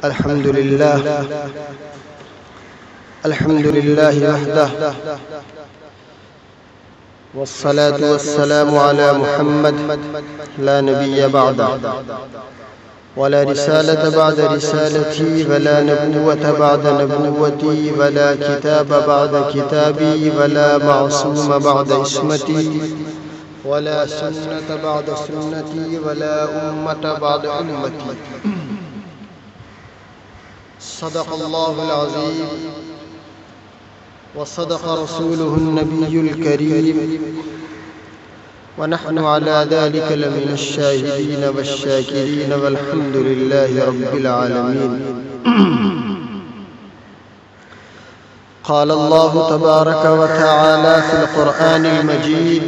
الحمد لله وحده، والصلاة والسلام على محمد لا نبي بعده، ولا رسالة بعد رسالتي، ولا نبوة بعد نبوتي، ولا كتاب بعد كتابي، ولا معصوم بعد اسمتي، ولا سنة بعد سنتي، ولا أمة بعد أمتي. صدق الله العظيم وصدق رسوله النبي الكريم، ونحن على ذلك لمن الشاهدين والشاكرين، والحمد لله رب العالمين. قال الله تبارك وتعالى في القرآن المجيد: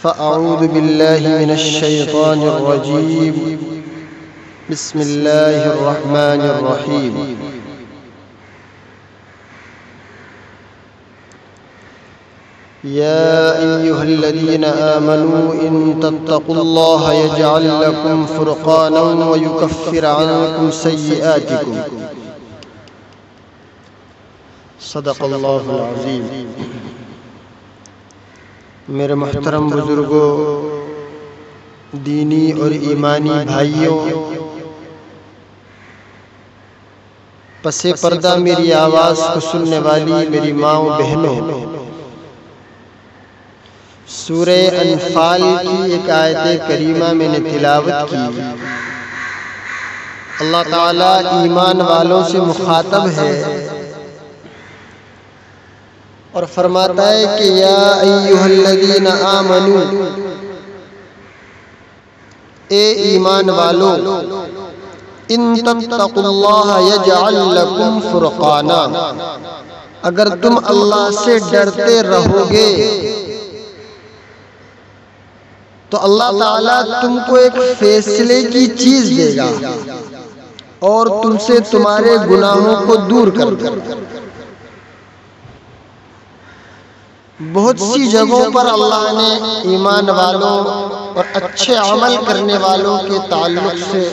فأعوذ بالله من الشيطان الرجيم، بسم الله الرحمن الرحيم. يا أيها الذين آمنوا إن تتقوا الله يجعل لكم فرقانا ويكفر عنكم سيئاتكم. صدق اللہ العظیم. میرے محترم بزرگوں، دینی اور ایمانی بھائیوں، پس پردہ میری آواز کو سننے والی میری ماں و بہنوں، سورہ انفال کی ایک آیت کریمہ میں نے تلاوت کی. اللہ تعالیٰ ایمان والوں سے مخاطب ہے اور فرماتا ہے کہ یا ایہا الذین آمنو، اے ایمان والو، ان تتقوا اللہ یجعل لکم فرقانا، اگر تم اللہ سے ڈرتے رہو گے تو اللہ تعالیٰ تم کو ایک فیصلے کی چیز دے گا اور تم سے تمہارے گناہوں کو دور کر دے گا. بہت سی جگہوں پر اللہ نے ایمان والوں اور اچھے عمل کرنے والوں کے تعلق سے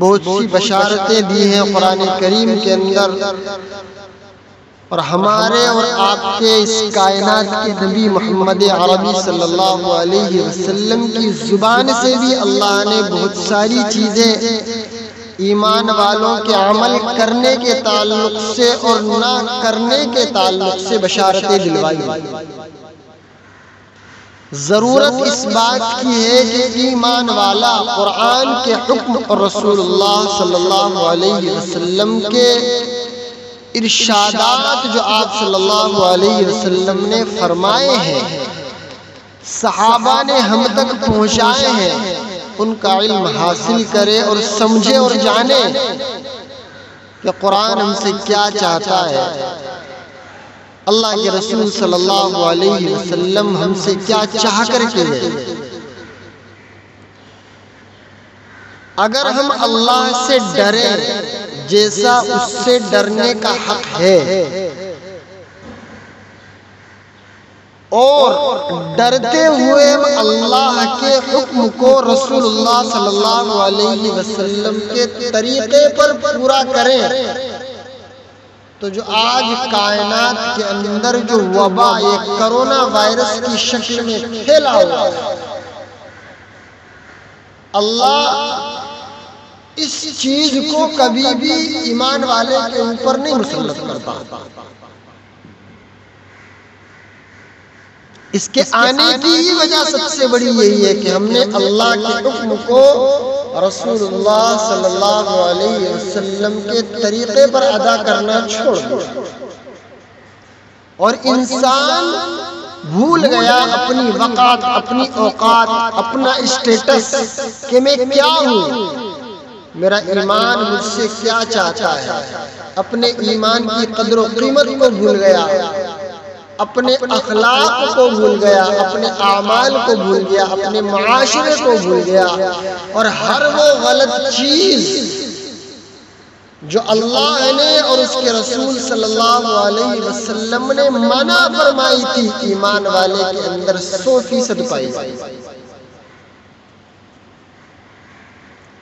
بہت سی بشارتیں دی ہیں قرآن کریم کے اندر، اور ہمارے اور آپ کے اس کائنات کے نبی محمد عربی صلی اللہ علیہ وسلم کی زبان سے بھی اللہ نے بہت ساری چیزیں ایمان والوں کے عمل کرنے کے تعلق سے اور نہ کرنے کے تعلق سے بشارتیں دلوائی. ضرورت اس بات کی ہے کہ ایمان والا قرآن کے حکم اور رسول اللہ صلی اللہ علیہ وسلم کے ارشادات جو آپ صلی اللہ علیہ وسلم نے فرمائے ہیں، صحابہ نے ہم تک پہنچائے ہیں، ان کا علم حاصل کرے اور سمجھے اور جانے کہ قرآن ہم سے کیا چاہتا ہے، اللہ کے رسول صلی اللہ علیہ وسلم ہم سے کیا چاہ کر کے ہے. اگر ہم اللہ سے ڈریں جیسا اس سے ڈرنے کا حق ہے، اور ڈرتے ہوئے اللہ کے حکم کو رسول اللہ صلی اللہ علیہ وسلم کے طریقے پر پورا کریں، تو جو آج کائنات کے اندر جو وبا ایک کرونا وائرس کی شکل میں پھیلا ہوا ہے، اللہ اس چیز کو کبھی بھی ایمان والے کے اوپر نہیں مسلط کرتا. اس کے آنے کی ہی وجہ سب سے بڑی یہی ہے کہ ہم نے اللہ کے حکم کو رسول اللہ صلی اللہ علیہ وسلم کے طریقے پر ادا کرنا چھوڑ دیا، اور انسان بھول گیا اپنی وقت، اپنی اوقات، اپنا اسٹیٹس کہ میں کیا ہوں، میرا ایمان مجھ سے کیا چاہتا ہے. اپنے ایمان کی قدر و قیمت کو بھول گیا، اپنے اخلاق کو بھول گیا، اپنے اعمال کو بھول گیا، اپنے معاشرے کو بھول گیا، اور ہر وہ غلط چیز جو اللہ نے اور اس کے رسول صلی اللہ علیہ وسلم نے منع فرمائی تھی، ایمان والے کے اندر 100% پائی.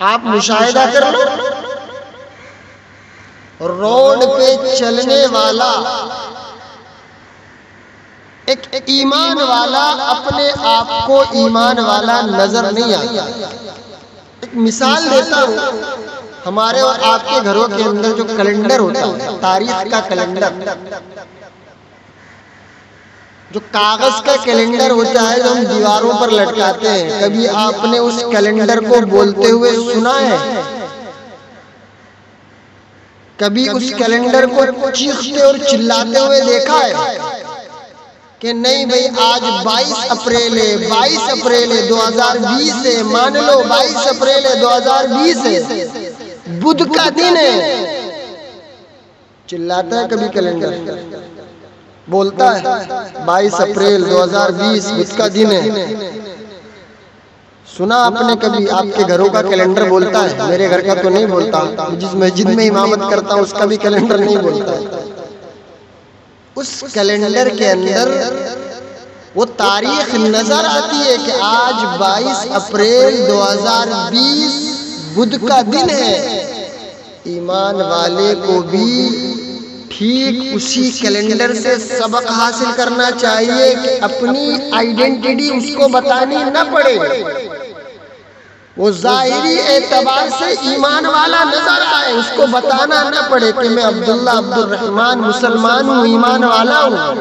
آپ مشاہدہ کر لو، روڈ پہ چلنے والا ایک ایمان والا اپنے آپ کو ایمان والا نظر نہیں آتا۔ ایک مثال دیتا ہوں، ہمارے اور آپ کے گھروں کے اندر جو کیلنڈر ہوتا ہے، تاریخ کا کیلنڈر، جو کاغذ کا کیلنڈر ہوتا ہے جو ہم دیواروں پر لٹکاتے ہیں، کبھی آپ نے اس کیلنڈر کو بولتے ہوئے سنا ہے؟ کبھی اس کیلنڈر کو چیختے اور چلاتے ہوئے دیکھا ہے کہ نہیں بھئی آج 22 اپریل ہے، 22 اپریل 2020 ہے، مان لو 22 اپریل 2020 ہے، بدھ کا دن ہے؟ چلاتا ہے کبھی کیلنڈر؟ بولتا ہے 22 اپریل 2020 بدھ کا دن ہے؟ سنا آپ نے کبھی؟ آپ کے گھروں کا کیلنڈر بولتا ہے؟ میرے گھر کا تو نہیں بولتا، جس مسجد میں امامت کرتا ہوں اس کا بھی کیلنڈر نہیں بولتا۔ اس کیلنڈر کے اندر وہ تاریخ نظر آتی ہے کہ آج 22 اپریل 2020 بدھ کا دن ہے۔ ایمان والے کو بھی ٹھیک اسی کیلنڈر سے سبق حاصل کرنا چاہیے کہ اپنی آئیڈینٹی اس کو بتانی نہ پڑے، وہ ظاہری اعتبار سے ایمان والا نظر آئے، اس کو بتانا نہ پڑے کہ میں عبداللہ عبد الرحمن مسلمان ہوں، ایمان والا ہوں۔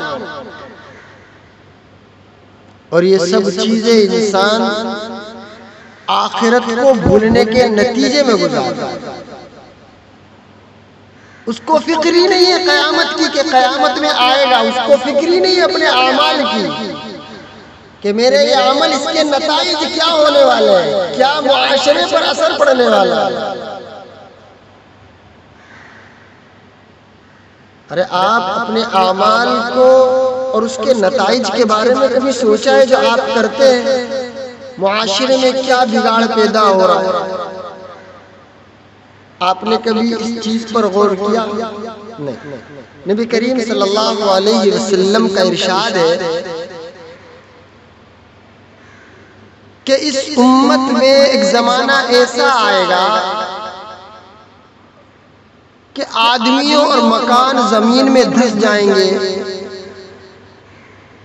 اور یہ سب چیزیں انسان آخرت کو بھولنے کے نتیجے میں گزارتا ہے۔ اس کو فکر ہی نہیں ہے قیامت کی کہ قیامت میں آئے گا، اس کو فکر ہی نہیں ہے اپنے اعمال کی کہ میرے یہ عمل اس کے نتائج کیا ہونے والے ہیں، کیا معاشرے پر اثر پڑنے والا ہے۔ ارے آپ اپنے اعمال کو اور اس کے نتائج کے بارے میں کبھی سوچا ہے جو آپ کرتے ہیں معاشرے میں کیا بگاڑ پیدا ہو رہا ہے؟ آپ نے کبھی اس چیز پر غور کیا؟ نہیں۔ نبی کریم صلی اللہ علیہ وسلم کا ارشاد ہے کہ اس امت میں ایک زمانہ ایسا آئے گا کہ آدمیوں اور مکان زمین میں دھس جائیں گے،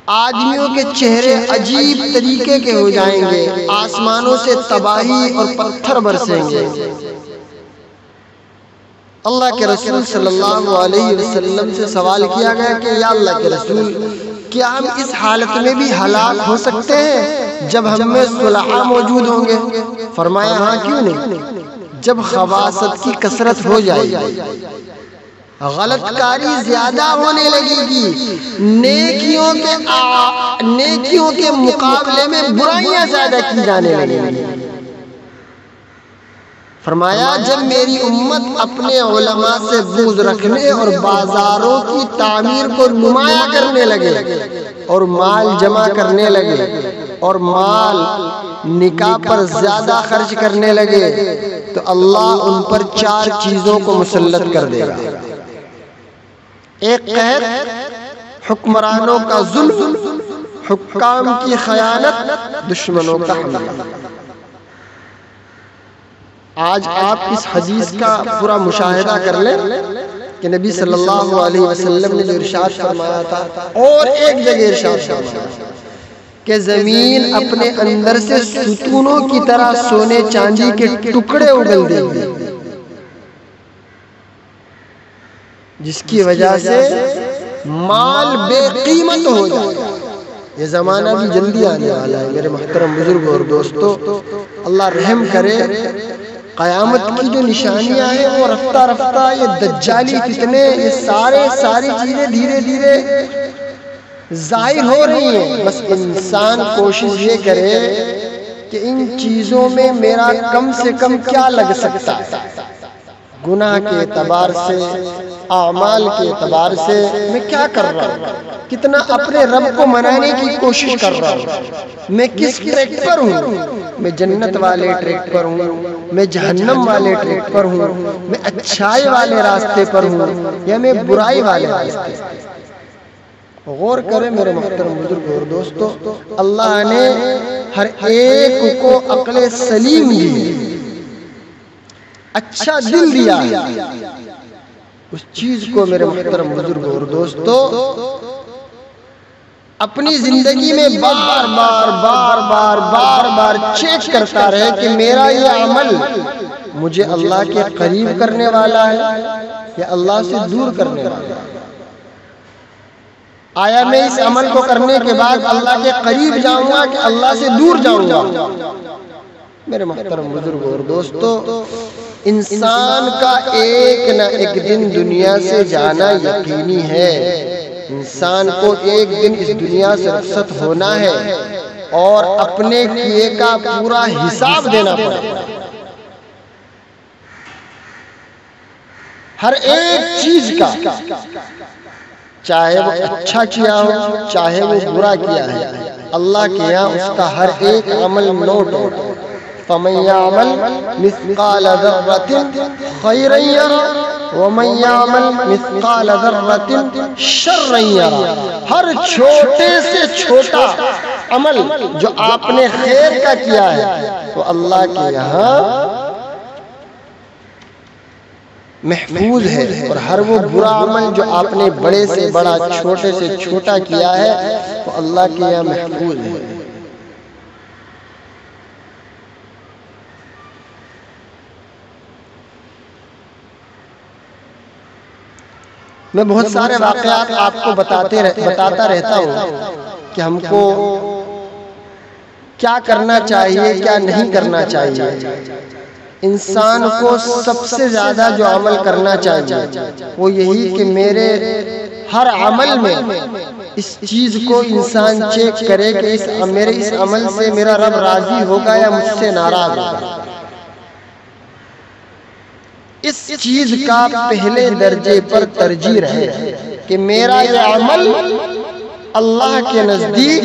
آدمیوں کے چہرے عجیب طریقے کے ہو جائیں گے، آسمانوں سے تباہی اور پتھر برسیں گے۔ اللہ کے رسول صلی اللہ علیہ وسلم سے سوال کیا گیا کہ یا اللہ کے رسول، کیا ہم اس حالت میں بھی ہلاک ہو سکتے ہیں جب ہم میں صلحاء موجود ہوں گے؟ فرمایا ہاں کیوں نہیں، جب خباثت کی کثرت ہو جائے گی، غلط کاری زیادہ ہونے لگے گی، نیکیوں کے مقابلے میں برائیاں زیادہ کی جانے لگیں گی۔ فرمایا جب میری امت اپنے علماء سے بغض رکھنے اور بازاروں کی تعمیر کو نمایاں کرنے لگے اور مال جمع کرنے لگے اور مال نکاح پر زیادہ خرچ کرنے لگے تو اللہ ان پر 4 چیزوں کو مسلط کر دے گا۔ ایک قہر، حکمرانوں کا ظلم، حکام کی خیانت، دشمنوں کا حملہ۔ آج آپ اس حدیث کا پورا مشاہدہ کر لیں کہ نبی صلی اللہ علیہ وسلم نے جو ارشاد فرمایا تھا، اور ایک جگہ ارشاد فرمایا کہ زمین اپنے اندر سے ستونوں کی طرح سونے چاندی کے ٹکڑے اگل دے گی، جس کی وجہ سے مال بے قیمت ہو جائے گا۔ یہ زمانہ بھی جلدی آنے والا ہے میرے محترم بزرگوں اور دوستوں، اللہ رحم کرے۔ قیامت کی جو نشانیاں ہیں وہ رفتہ رفتہ، یہ دجالی فتنے، یہ ساری چیزیں دھیرے دھیرے ظاہر ہو رہی ہیں۔ بس انسان کوشش یہ کرے کہ ان چیزوں میں میرا کم سے کم کیا لگ سکتا ہے، گناہ کے اعتبار سے، اعمال کے اعتبار سے میں کیا کر رہا ہوں، کتنا اپنے رب کو منانے کی کوشش کر رہا ہوں، میں کس ٹریک پر ہوں، میں جنت والے ٹریک پر ہوں، میں جہنم والے ٹریک پر ہوں، میں اچھائی والے راستے پر ہوں یا میں برائی والے راستے پر۔ غور کریں میرے محترم بزرگ اور دوستو، اللہ نے ہر ایک کو عقل سلیم دی، اچھا دل دیا ہے، اس چیز کو میرے محترم بزرگوں اور دوستو اپنی زندگی میں بار بار چیک کرتا رہے کہ میرا یہ عمل مجھے اللہ کے قریب کرنے والا ہے یا اللہ سے دور کرنے والا ہے۔ آیا میں اس عمل کو کرنے کے بعد اللہ کے قریب جاؤں گا کہ اللہ سے دور جاؤں گا؟ میرے محترم بزرگوں اور دوستو، انسان کا ایک نہ ایک دن دنیا سے جانا یقینی ہے۔ انسان کو ایک دن اس دنیا سے رخصت ہونا ہے اور اپنے کیے کا پورا حساب دینا پڑے گا۔ ہر ایک چیز کا، چاہے وہ اچھا کیا ہو چاہے وہ برا کیا ہے، اللہ کے یہاں اس کا ہر ایک عمل نوٹ ہو۔ فَمَن يَعْمَلْ مِثْقَالَ ذَرَّةٍ خَيْرًا يَرَهُ وَمَن يَعْمَلْ مِثْقَالَ ذَرَّةٍ شَرًّا يَرَهُ۔ ہر چھوٹے سے چھوٹا عمل جو آپ نے خیر کا کیا ہے وہ اللہ کے یہاں محفوظ ہے، اور ہر وہ برا عمل جو آپ نے بڑے سے بڑا چھوٹے سے چھوٹا کیا ہے وہ اللہ کے یہاں محفوظ ہے۔ میں بہت سارے واقعات آپ کو بتاتا رہتا ہوں کہ ہم کو کیا کرنا چاہیے کیا نہیں کرنا چاہیے۔ انسان کو سب سے زیادہ جو عمل کرنا چاہیے وہ یہی کہ میرے ہر عمل میں اس چیز کو انسان چیک کرے کہ میرے اس عمل سے میرا رب راضی ہوگا یا مجھ سے ناراض ہوگا۔ اس چیز کا پہلے درجے پر ترجیح رہے کہ میرا یہ عمل اللہ کے نزدیک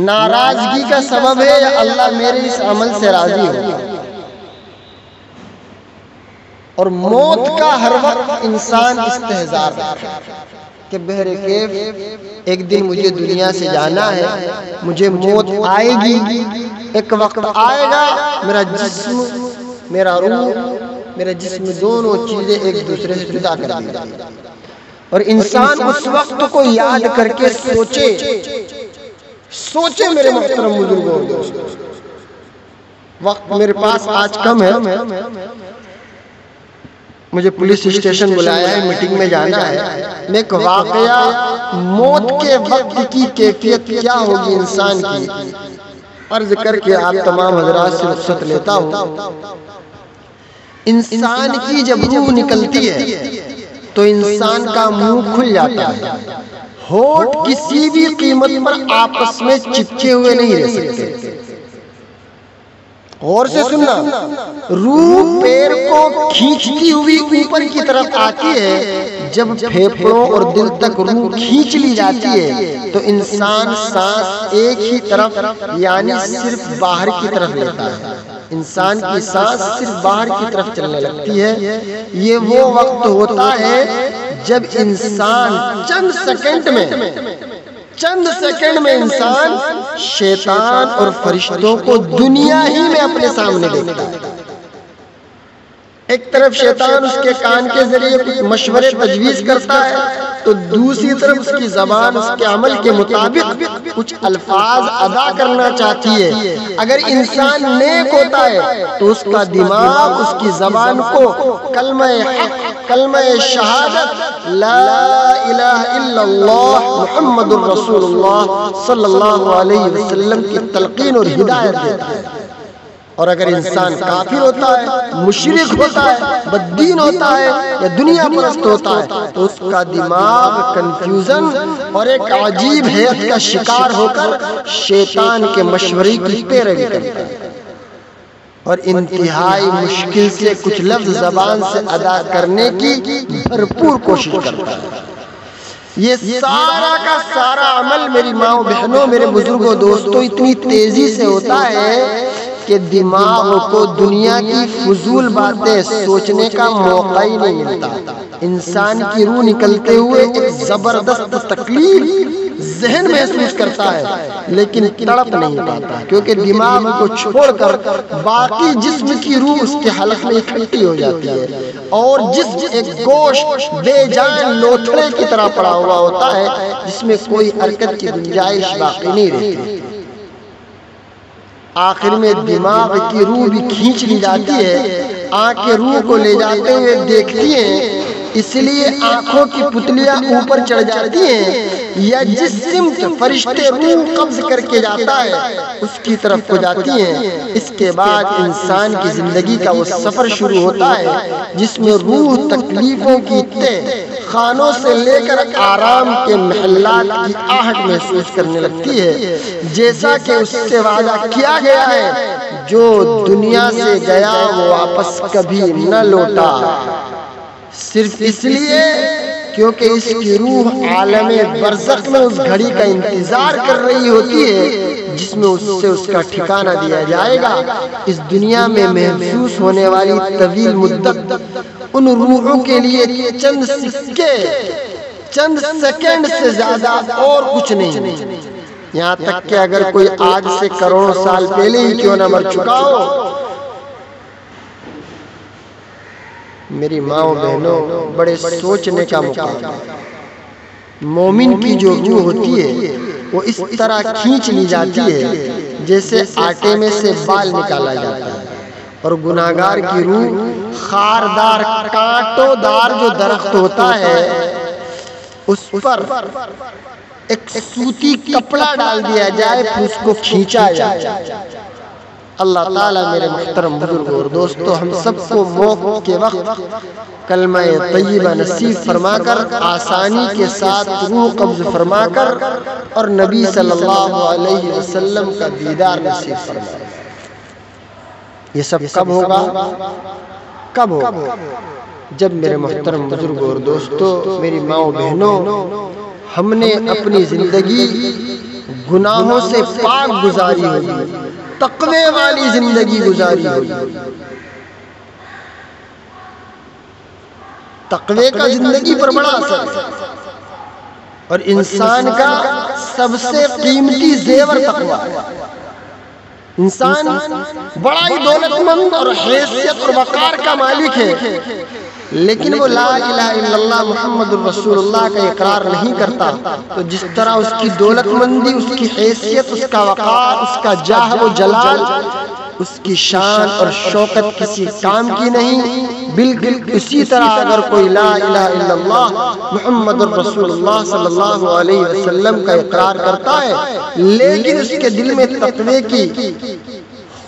ناراضگی کا سبب ہے یا اللہ میرے اس عمل سے راضی ہو۔ اور موت کا ہر وقت انسان استحضار رکھے کہ بہرکیف ایک دن مجھے دنیا سے جانا ہے، مجھے موت آئے گی، ایک وقت آئے گا میرا جسم میرا روح میرا جسم دونوں چیزیں ایک دوسرے سے جدا کر دیں گے، اور انسان اس وقت کو یاد کر کے سوچے میرے محترم بزرگوں، وقت میرے پاس آج کم ہے، مجھے پولیس اسٹیشن بلایا ہے، میٹنگ میں جانا ہے، میں ایک واقعہ موت کے وقت کی کیفیت کیا ہوگی انسان کی عرض کر کے آپ تمام حضرات سے رخصت لیتا ہوں۔ انسان کی جب روح نکلتی ہے تو انسان کا منہ کھل جاتا ہے، ہونٹ کسی بھی قیمت پر آپس میں چپکے ہوئے نہیں رہ سکتے۔ غور سے سننا، روح پیر کو کھینچتی ہوئی اوپر کی طرف آتی ہے، جب پھیپھڑوں اور دل تک روح کھینچ لی جاتی ہے تو انسان سانس ایک ہی طرف یعنی صرف باہر کی طرف لیتا ہے، انسان کی سانس صرف باہر کی طرف چلنے لگتی ہے۔ یہ وہ وقت ہوتا ہے جب انسان چند سیکنڈ میں انسان شیطان اور فرشتوں کو دنیا ہی میں اپنے سامنے دیکھتا ہے۔ ایک طرف شیطان اس کے کان کے ذریعے کچھ مشورے تجویز کرتا ہے تو دوسری طرف اس کی زبان اس کے عمل کے مطابق کچھ الفاظ ادا کرنا چاہتی ہے۔ اگر انسان نیک ہوتا ہے تو اس کا دماغ اس کی زبان کو کلمہ حق، کلمہ شہادت لا الہ الا اللہ محمد الرسول اللہ صلی اللہ علیہ وسلم کی تلقین اور ہدایت دیتا ہے۔ اور اگر انسان کافر ہوتا ہے، مشرک ہوتا ہے، بددین ہوتا ہے یا دنیا پرست ہوتا ہے تو اس کا دماغ کنفیوژن اور ایک عجیب حیرت کا شکار ہو کر شیطان کے مشورے کی پیروی کرتا ہے اور انتہائی مشکل سے کچھ لفظ زبان سے ادا کرنے کی بھرپور کوشش کرتا ہے۔ یہ سارا کا سارا عمل میری ماں بہنوں، میرے بزرگوں، دوستوں اتنی تیزی سے ہوتا ہے کہ دماغ کو دنیا کی فضول باتیں سوچنے کا موقع ہی نہیں ملتا۔ انسان کی روح نکلتے ہوئے ایک زبردست تکلیف ذہن محسوس کرتا ہے، لیکن تڑپ نہیں پاتا، کیونکہ دماغ کو چھوڑ کر باقی جسم کی روح اس کے حلق میں اکٹھی ہو جاتی ہے، اور جسم ایک گوشت بے جان لوتھڑے کی طرح پڑا ہوا ہوتا ہے جس میں کوئی حرکت کی گنجائش باقی نہیں رہتی۔ آخر میں دماغ کی روح بھی کھینچ لی جاتی ہے، آنکھیں روح کو لے جاتے ہوئے دیکھتی ہیں، اس لیے آنکھوں کی پتلیاں اوپر چڑھ جاتی ہیں، یا جس سمت فرشتے روح قبض کر کے جاتا ہے اس کی طرف ہو جاتی ہیں۔ اس کے بعد انسان کی زندگی کا وہ سفر شروع ہوتا ہے جس میں روح تکلیفوں کی تہ خانوں سے لے کر آرام کے محلات کی آہٹ محسوس کرنے لگتی ہے، جیسا کہ اس سے وعدہ کیا گیا ہے، جو دنیا سے گیا وہ واپس کبھی نہ لوٹا، صرف اس لیے کیونکہ اس کی روح عالم برزخ میں اس گھڑی کا انتظار کر رہی ہوتی ہے جس میں اس سے اس کا ٹھکانہ دیا جائے گا۔ اس دنیا میں محسوس ہونے والی طویل مدت ان روحوں کے لیے چند سیکنڈ سے زیادہ اور کچھ نہیں، یہاں تک کہ اگر کوئی آج سے کروڑوں سال پہلے ہی کیوں نہ مر چکا ہو۔ میری ماں و بہنوں، بڑے سوچنے کا مقام ہے۔ مومن کی جو روح ہوتی ہے وہ اس طرح کھینچ لی جاتی ہے جیسے آٹے میں سے بال نکالا جاتا ہے، اور گناہگار کی روح خاردار کانٹوں دار جو درخت ہوتا ہے اس پر ایک سوتی کپڑا ڈال دیا جائے پھر اس کو کھینچا جائے۔ اللہ تعالیٰ میرے محترم بزرگوں اور دوستوں، ہم سب کو موت کے وقت کلمہ طیبہ نصیب فرما کر، آسانی کے ساتھ روح قبض فرما کر، اور نبی صلی اللہ علیہ وسلم کا دیدار نصیب فرما۔ یہ سب کب ہوگا؟ کب ہوگا؟ جب میرے محترم بزرگوں اور دوستوں، میری ماں و بہنوں، ہم نے اپنی زندگی گناہوں سے پاک گزاری ہوگی، تقوی والی زندگی گزاری ہوگی۔ تقوی کا زندگی پر بڑا اثر ہے، اور انسان کا سب سے قیمتی زیور تقوی ہے۔ انسان بڑا ہی دولت مند اور حیثیت اور وقار کا مالک ہے، لیکن وہ لا الہ الا اللہ محمد الرسول اللہ کا اقرار نہیں کرتا، تو جس طرح اس کی دولت مندی، اس کی حیثیت، اس کا وقار، اس کا جاہ و جلال، اس کی شان اور شوکت کسی کام کی نہیں۔ بالکل اسی طرح اگر کوئی لا الہ الا اللہ محمد الرسول اللہ صلی اللہ علیہ وسلم کا اقرار کرتا ہے لیکن اس کے دل میں تقوی کی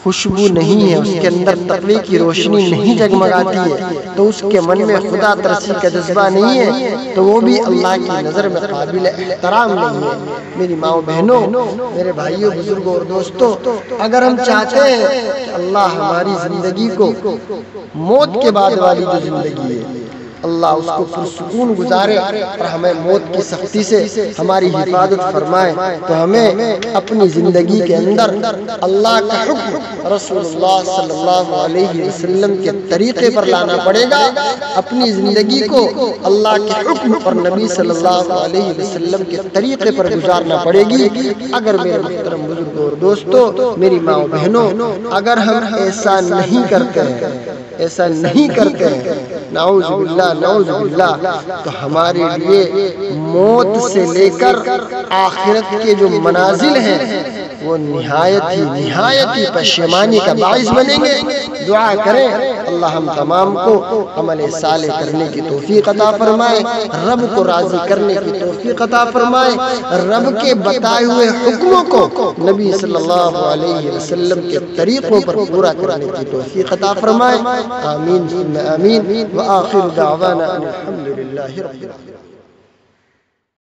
خوشبو نہیں ہے، اس کے اندر تقوی کی روشنی نہیں جگمگاتی ہے، تو اس کے من میں خدا ترسی کا جذبہ نہیں ہے، تو وہ بھی اللہ کی نظر میں قابل احترام نہیں ہے۔ میری ماں و بہنوں، میرے بھائیوں، بزرگوں اور دوستوں، اگر ہم چاہتے ہیں کہ اللہ ہماری زندگی کو موت کے بعد والی جو زندگی ہے اللہ اس کو پرسکون گزارے اور ہمیں موت کی سختی سے ہماری حفاظت فرمائے، تو ہمیں اپنی زندگی کے اندر اللہ کا حکم رسول اللہ صلی اللہ علیہ وسلم کے طریقے پر لانا پڑے گا۔ اپنی زندگی کو اللہ کے حکم اور نبی صلی اللہ علیہ وسلم کے طریقے پر گزارنا پڑے گی۔ اگر میرے محترم بزرگوں اور دوستوں، میری ماں و بہنوں، اگر ہم ایسا نہیں کرتے ہیں، ایسا نہیں کرتے ہیں، نعوذ باللہ نعوذ باللہ، تو ہمارے لیے موت سے لے کر آخرت کے جو منازل ہیں وہ نہایت ہی پشیمانی کا باعث بنیں گے۔ دعا کریں اللہ ہم تمام کو عمل صالح کرنے کی توفیق عطا فرمائے، رب کو راضی کرنے کی توفیق عطا فرمائے، رب کے بتائے ہوئے حکموں کو نبی صلی اللہ علیہ وسلم کے طریقوں پر پورا کرنے کی توفیق عطا فرمائے۔ آمین ثم آمین، وآخر دعوانا ان الحمد للہ رب العالمین۔